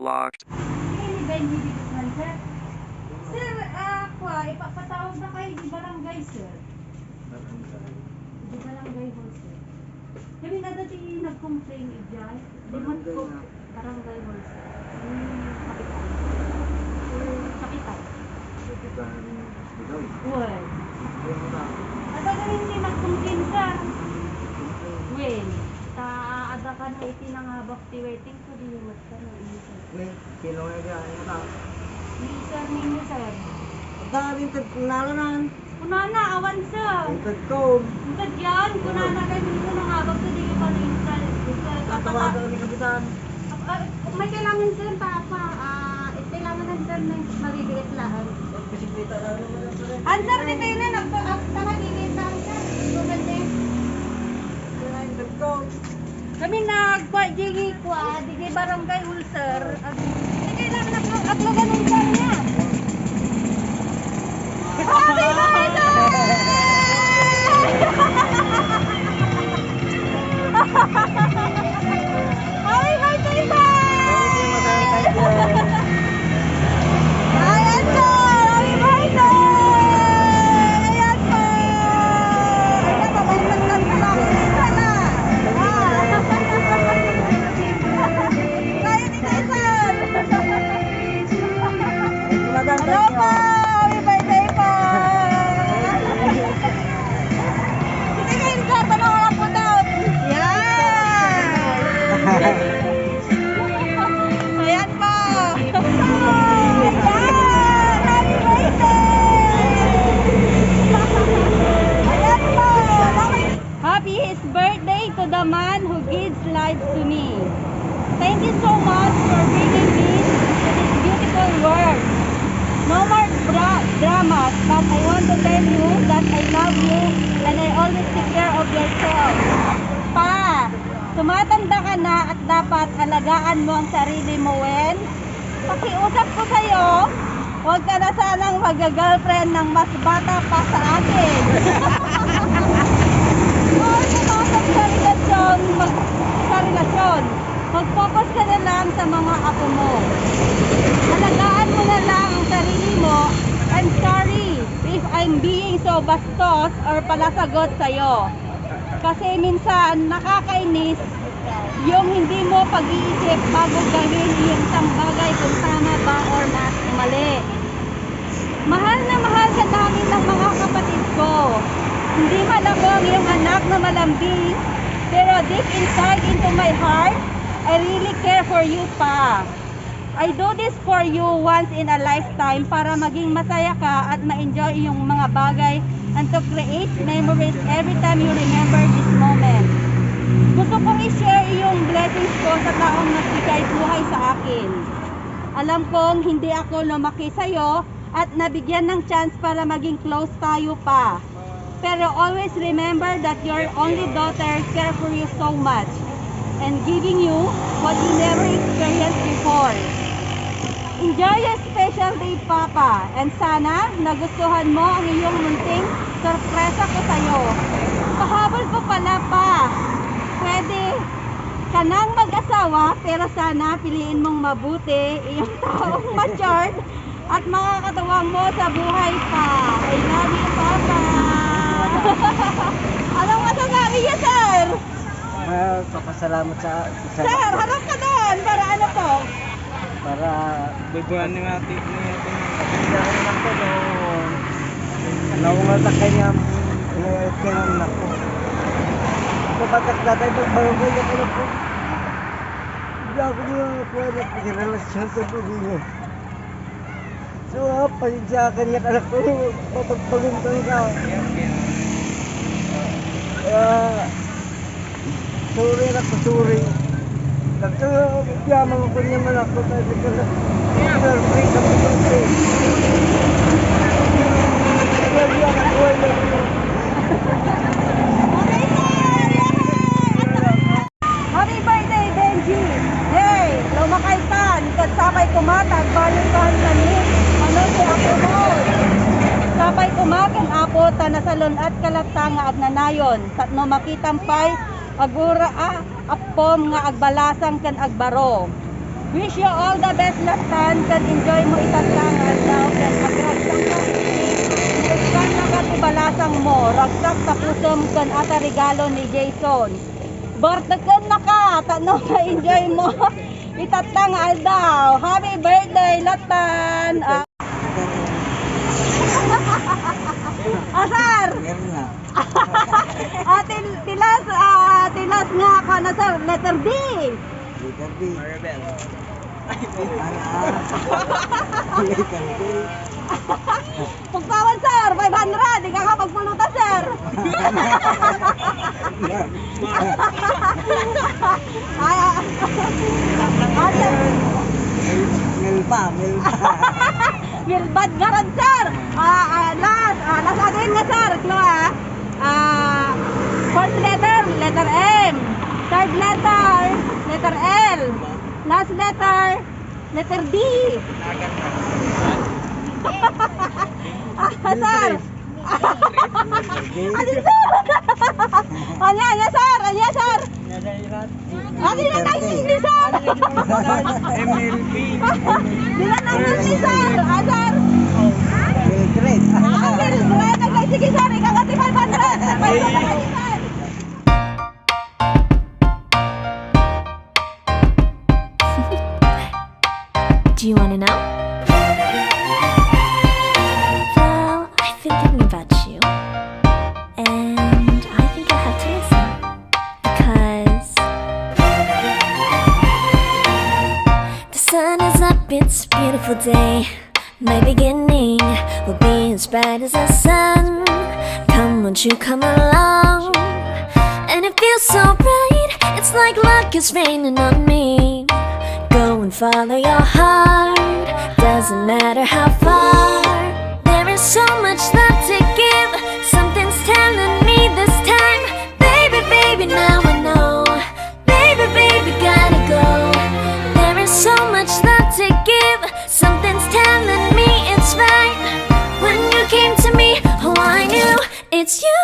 Locked. Hey, ni Benjie di Guzman, sir. Sir, ipapatawag na kayo di barangay, sir. Di barangay hall, sir. Kami na dati nag-complain dyan. Di man ko barangay hall, sir. Kapital. Kapital. Well. Ada ka rin di nag-complain, sir. Well. Ada ka na itinangabak ti waiting ko di yung magkano. Sino nga dyan? Ni sir ninyo, sir. Pagkakabing Binalonan. Kunana, awan, sir. Intad ko. Intad yan. Kunana kayo dito nang abag ko di pa na-install. Tatawagan kami kapitan. May kailangan sir, papa. Kailangan ng sir na maliliit lang. Bisikleta lang naman sir. Answer ni tayo na, nagpakalilit lang sir. Gumanda. Intad ko. Kami nagpa-jigi kwa, di barangay ulcer. Hindi kailangan uploadan ng sir niya. Happy birthday! Happy birthday, sir! Ayan po! Happy birthday! Ayan po! Ayan, mabagtagtag na lang. Sana! Kaya ni Tyson! Hello po! Happy birthday po! Sige kayo sir, tanong lang po daw. Yan! Ayan po! Ayan! Happy birthday! Ayan po! Happy his birthday to the man who gives life to me. Thank you so much for bringing me to this beautiful world. No more dramas, but I want to tell you that I love you and I always take care of yourself. Pa, tumatanda ka na at dapat alagaan mo ang sarili mo, Wen. Pakiusap ko sa'yo, huwag ka na sanang mag-girlfriend ng mas bata pa sa akin. Huwag pumasok sa relasyon. Mag-focus ka na lang sa mga apo mo. Alagaan mo na lang ang sarili mo. I'm sorry if I'm being so bastos or palasagot sa'yo. Kasi minsan nakakainis yung hindi mo pag-iisip bago gawin yung isang bagay kung tama ba or mali. Mahal na mahal ka namin ng mga kapatid ko. Hindi man ako ang iyong anak na malambing, pero deep inside into my heart, I really care for you, pa. I do this for you once in a lifetime para maging masaya ka at ma-enjoy yung mga bagay and to create memories every time you remember this moment. Gusto kong i-share yung blessings ko sa taong nagbigay buhay sa akin. Alam kong hindi ako lumaki sa'yo at nabigyan ng chance para maging close tayo pa. Pero always remember that your only daughter cares for you so much and giving you what you never experienced before. Enjoy your special day, Papa, and sana nagustuhan mo ang iyong munting sorpresa ko sa'yo. Pahabol ko pala, pa. Pwede ka nang mag-asawa, pero sana piliin mong mabuti iyong taong matured at makakatuwang mo sa buhay, pa. I love you, Papa. Anong masasabi niya, sir? Papasalamat sa Sir, harap ka doon para ano po? para Bubuan ng ating kapindahan lang ko noon. Naungatak kanya kailangan ako. Kapatak datay pagbarangay ako na po. Hindi ako niya pwede relasyon sa pagbubo. So, pasensyakan niya anak ko, mapagpaguntang ka. Sorry na ko, sorry. Nagkayamang ko niya man ako kasi ka na girlfriend sa pagbubo. Kaya ako ay Happy birthday, Benjie! Hey, lumakay ka! Sapay kumatag, baling kahit nanin. Ano si ako mo? Sapay kumakin apo, tanasalon at kalatanga at nanayon. Tatno makitampay, agura apom nga agbalasang kan agbaro. Wish you all the best last time. Kan enjoy mo itatlang adlaw. Kan agragsak ka. Kan nakatibalasang mo. Ragsak sa pusam kan ata regalo ni Jason. Bartakan na ka. Tanong ka enjoy mo. Itatlang adlaw. Happy birthday latan. Asar. Tilas nga ka na sir. Letter D. Pagpawan sir, 500, di ka kapagpulutan sir. Milpa. Milbad garan sir. Nasabihin nga sir, first letter, letter M. Third letter, letter L. Last letter, letter D. Sir. Ano sir? Anya sir, sir. Ano na tayo ni sir? MLB. Dila na ni sir. Sir. Mildred. Mildred. Sige sir, ikakati 500. Do you want to know? Well, I've been thinking about you, and I think I'll have to listen, because the sun is up, it's a beautiful day. My beginning will be as bright as the sun. Come, won't you come along? And it feels so bright, it's like luck is raining on me. Go and follow your heart, doesn't matter how far. There is so much love to give, something's telling me this time. Baby, baby, now I know. Baby, baby, gotta go. There is so much love to give, something's telling me it's right. When you came to me, oh I knew it's you,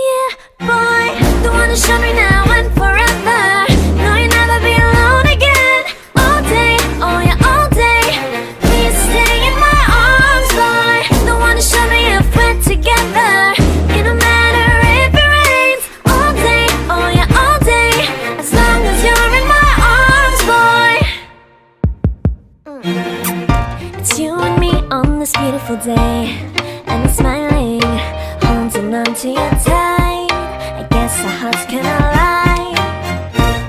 yeah, boy. The one to show me now and forever. No, you'll never be alone again. All day, oh yeah, all day. Please stay in my arms, boy. The one to show me if we're together. It don't matter if it rains. All day, oh yeah, all day. As long as you're in my arms, boy. It's you and me on this beautiful day, and I'm smiling, holding on to you tight. I guess our hearts can align,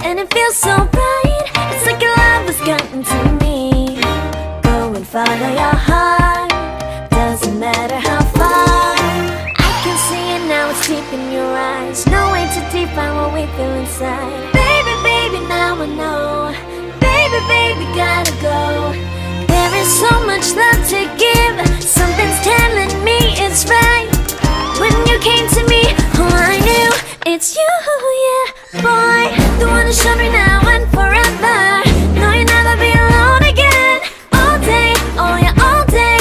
and it feels so bright. It's like your love has gotten to me. Go and follow your heart, doesn't matter how far. I can see it now, it's deep in your eyes. No way to define what we feel inside. Baby, baby, now I know. Baby, baby, gotta go. There is so much love to give, something's telling me it's right. When you came to me, oh I knew it's you, yeah, boy. The one to show me now and forever. No, you'll never be alone again. All day, oh yeah, all day.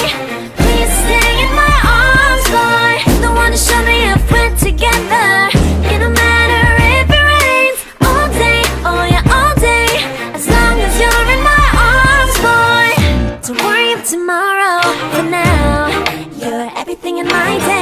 Please stay in my arms, boy. The one to show me if we're together. It don't matter if it rains. All day, oh yeah, all day. As long as you're in my arms, boy. Don't worry of tomorrow, for now you're everything in my day.